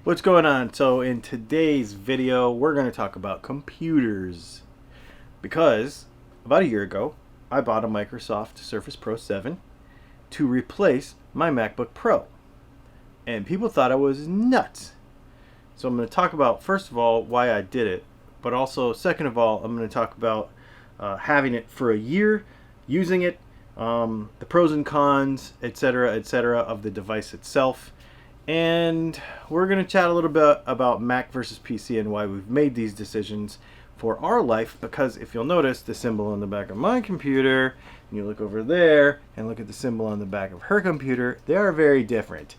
What's going on? So in today's video, we're going to talk about computers. Because about a year ago, I bought a Microsoft Surface Pro 7 to replace my MacBook Pro. And people thought I was nuts. So I'm going to talk about, first of all, why I did it. But also, second of all, I'm going to talk about having it for a year, using it, the pros and cons, etc., of the device itself. And we're going to chat a little bit about Mac versus PC and why we've made these decisions for our life. Because if you'll notice the symbol on the back of my computer, and you look over there and look at the symbol on the back of her computer, they are very different.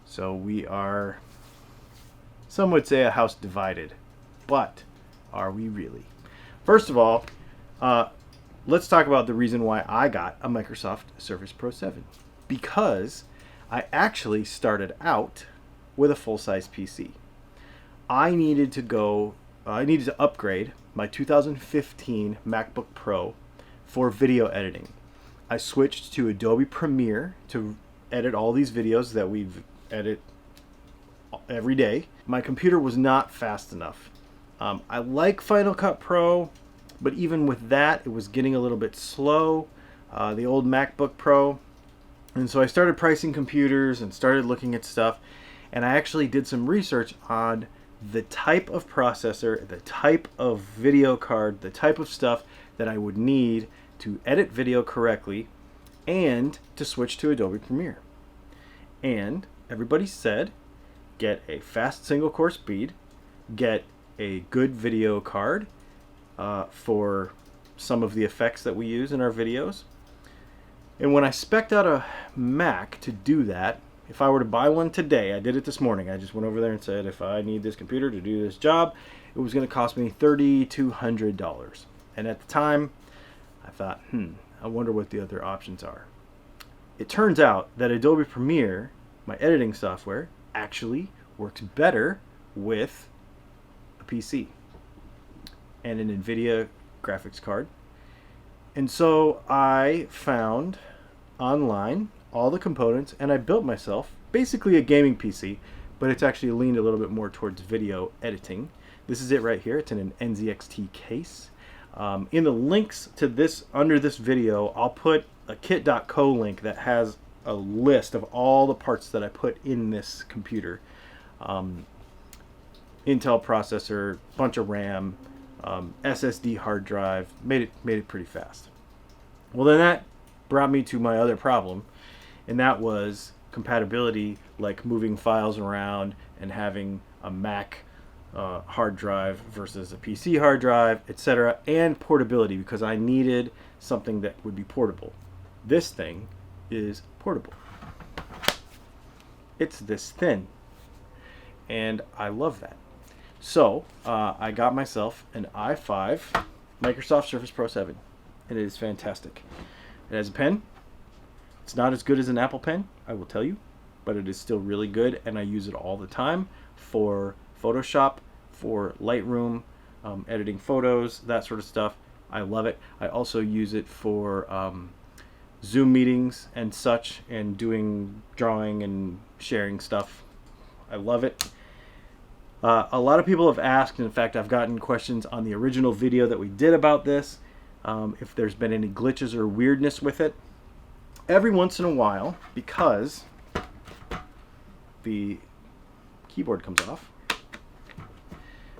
So we are, some would say, a house divided. But are we really? First of all, let's talk about the reason why I got a Microsoft Surface Pro 7. Because I actually started out with a full-size PC. I needed to upgrade my 2015 MacBook Pro for video editing. I switched to Adobe Premiere to edit all these videos that we've edit every day. My computer was not fast enough. I like Final Cut Pro, but even with that, it was getting a little bit slow. The old MacBook Pro. And so I started pricing computers and started looking at stuff. And I actually did some research on the type of processor, the type of video card, the type of stuff that I would need to edit video correctly and to switch to Adobe Premiere. And everybody said, get a fast single core speed, get a good video card for some of the effects that we use in our videos. And when I spec'd out a Mac to do that, if I were to buy one today, I did it this morning. I just went over there and said, if I need this computer to do this job, it was going to cost me $3,200. And at the time, I thought, I wonder what the other options are. It turns out that Adobe Premiere, my editing software, actually works better with a PC and an NVIDIA graphics card. And so I found online all the components and I built myself basically a gaming PC, but it's actually leaned a little bit more towards video editing. This is it right here. It's in an NZXT case. In the links to this under this video, I'll put a kit.co link that has a list of all the parts that I put in this computer. Intel processor, bunch of RAM, SSD hard drive, made it pretty fast. Well, then that brought me to my other problem, and that was compatibility, like moving files around and having a Mac hard drive versus a PC hard drive, etc., and portability, because I needed something that would be portable. This thing is portable. It's this thin, and I love that. So I got myself an i5 Microsoft Surface Pro 7, and it is fantastic. It has a pen. It's not as good as an Apple pen, I will tell you, but it is still really good, and I use it all the time for Photoshop, for Lightroom, editing photos, that sort of stuff. I love it. I also use it for Zoom meetings and such, and doing drawing and sharing stuff. I love it. A lot of people have asked, and in fact I've gotten questions on the original video that we did about this, if there's been any glitches or weirdness with it. Every once in a while, because the keyboard comes off,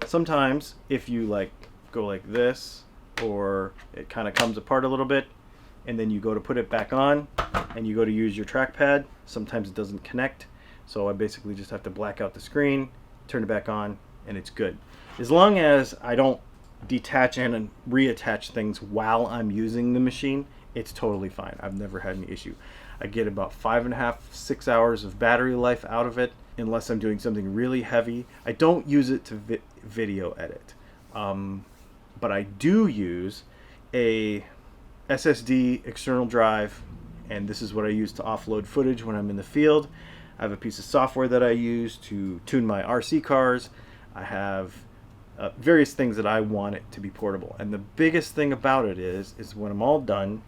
sometimes if you go like this, or it kind of comes apart a little bit, and then you go to put it back on and you go to use your trackpad, sometimes it doesn't connect. So I basically just have to black out the screen, turn it back on, and it's good. As long as I don't detach and reattach things while I'm using the machine, it's totally fine. I've never had any issue. I get about 5.5, 6 hours of battery life out of it, unless I'm doing something really heavy. I don't use it to video edit, but I do use a SSD external drive, and this is what I use to offload footage when I'm in the field. I have a piece of software that I use to tune my RC cars. I have various things that I want it to be portable. And the biggest thing about it is when I'm all done,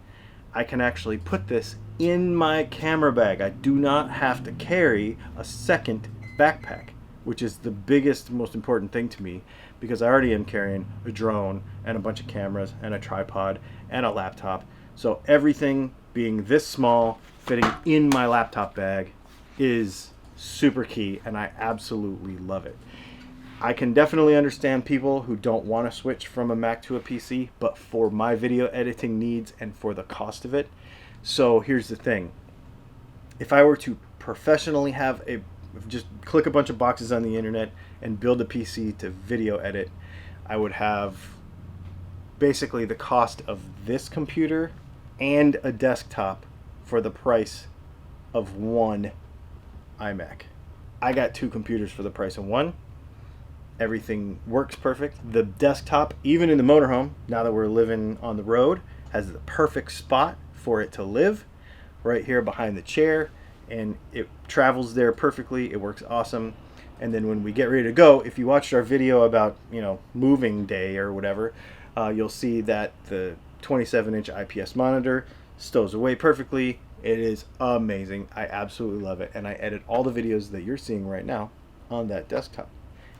I can actually put this in my camera bag. I do not have to carry a second backpack. which is the biggest, most important thing to me, because I already am carrying a drone and a bunch of cameras and a tripod and a laptop. So everything being this small, fitting in my laptop bag, is super key, and I absolutely love it. I can definitely understand people who don't want to switch from a Mac to a PC, but for my video editing needs and for the cost of it. So here's the thing. If I were to professionally have just click a bunch of boxes on the internet and build a PC to video edit, I would have basically the cost of this computer and a desktop for the price of one iMac. I got two computers for the price of one. Everything works perfect. The desktop, even in the motorhome, now that we're living on the road, has the perfect spot for it to live, right here behind the chair, and it travels there perfectly. It works awesome. And then when we get ready to go, if you watched our video about, moving day or whatever, you'll see that the 27-inch IPS monitor stows away perfectly. It is amazing. I absolutely love it, and I edit all the videos that you're seeing right now on that desktop.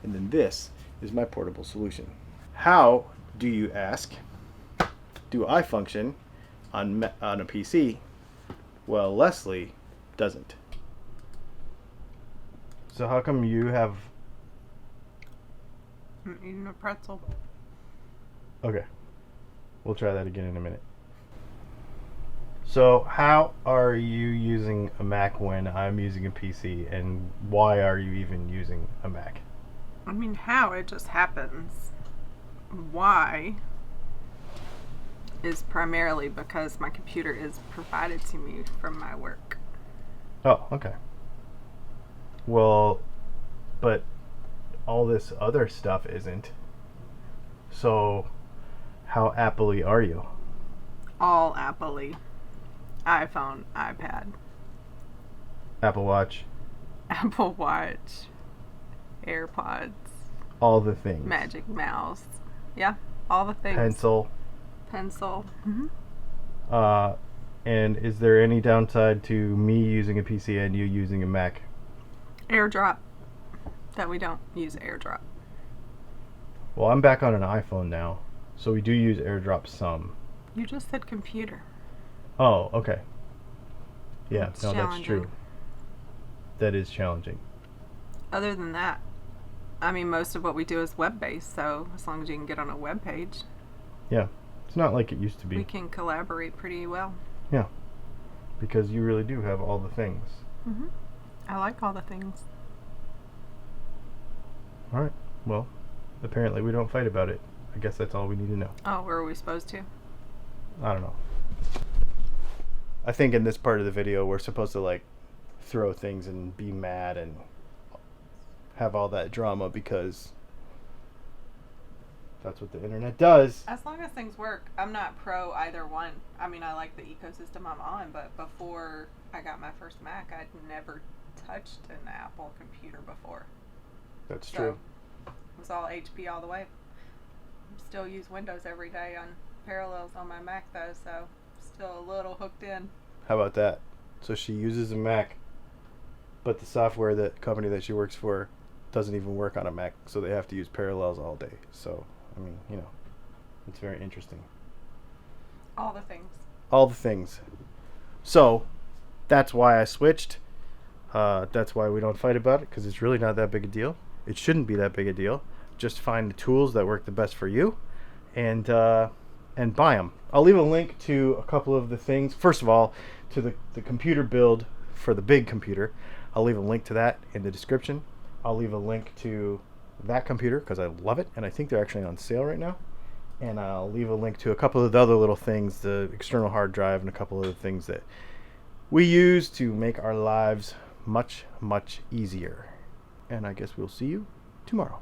And then this is my portable solution. How, do you ask, do I function on a PC? Well, Leslie doesn't. So how come you have... I'm eating a pretzel. Okay. We'll try that again in a minute. So how are you using a Mac when I'm using a PC, and why are you even using a Mac? I mean, how? It just happens. Why is primarily because my computer is provided to me from my work. Oh, okay. Well, but all this other stuff isn't. So how Apple-y are you? All Apple-y. iPhone, iPad, Apple Watch, Apple Watch, AirPods, all the things. Magic Mouse. Yeah, all the things. Pencil. Mm-hmm. And is there any downside to me using a PC and you using a Mac? AirDrop. That we don't use AirDrop. Well, I'm back on an iPhone now, so we do use AirDrop some. You just said computer. Oh, okay. Yeah, It's no, that's true. challenging. That is challenging. Other than that, I mean, most of what we do is web-based, so as long as you can get on a web page, Yeah, it's not like it used to be. we can collaborate pretty well. Yeah, because you really do have all the things. Mm-hmm. I like all the things. All right, well, apparently we don't fight about it. I guess that's all we need to know. Oh, were we supposed to? I don't know. I think in this part of the video we're supposed to like throw things and be mad and have all that drama because that's what the internet does. As long as things work, I'm not pro either one. I mean, I like the ecosystem I'm on, but before I got my first Mac, I'd never touched an Apple computer before. That's So, true. it was all HP all the way. Still use Windows every day on Parallels on my Mac though, so still a little hooked in. How about that? So she uses a Mac, but the software that company that she works for doesn't even work on a Mac, so they have to use Parallels all day. So, I mean, it's very interesting. All the things. All the things. So, that's why I switched. That's why we don't fight about it, because it's really not that big a deal. It shouldn't be that big a deal. Just find the tools that work the best for you, and buy them. I'll leave a link to a couple of the things. First of all, to the computer build for the big computer. I'll leave a link to that in the description. I'll leave a link to that computer because I love it, and I think they're actually on sale right now. And I'll leave a link to a couple of the other little things, the external hard drive and a couple of the things that we use to make our lives much, much easier. And I guess we'll see you tomorrow.